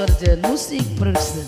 Surgeon Music Production.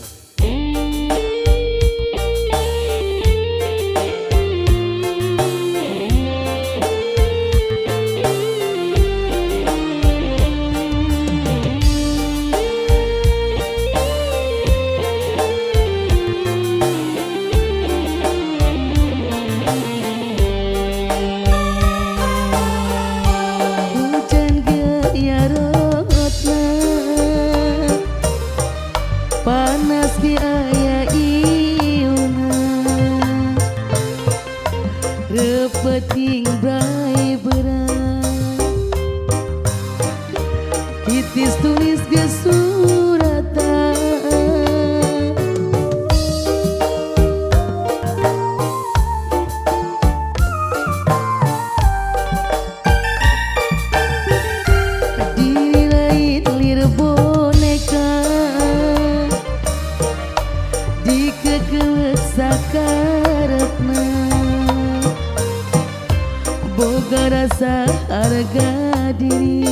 Panas di aya iuna repeting brai berat titis tulis ke suratan diri lain lir boneka dikekelek sakarepna boga rasa harga diri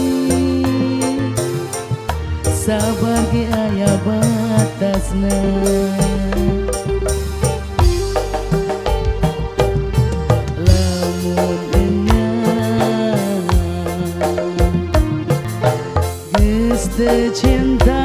sabar ge aya batasna lamun enyang geus teu cinta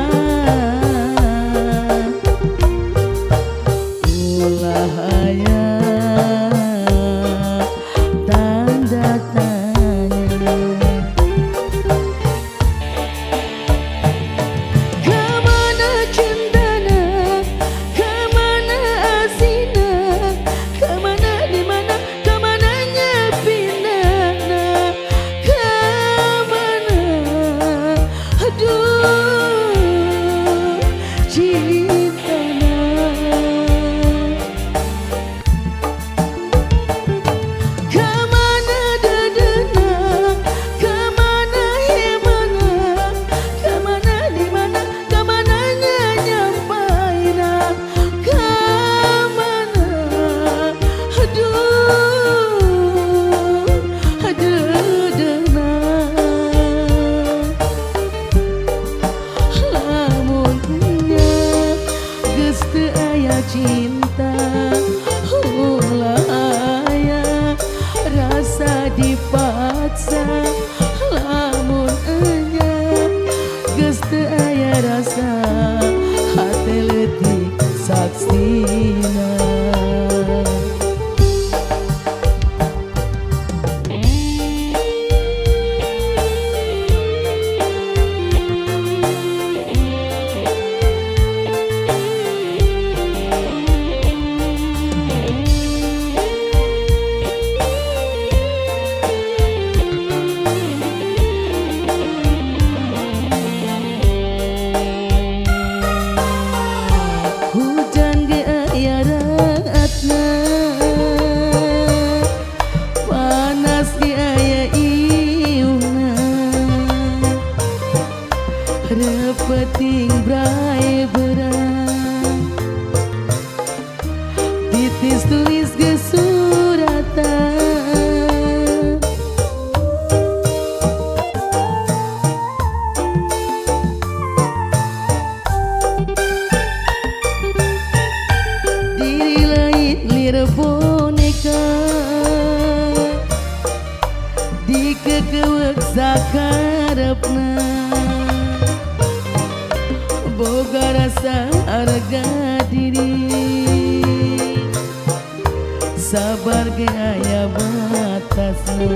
cinta ulah aya rasa dipaksa lamun enya geus teu aya rasa hate leutik saksina repeting brai berat titis tulis ke suratan diri lain lir boneka dikekewek sakarepna boga rasa harga diri sabar ge aya batasna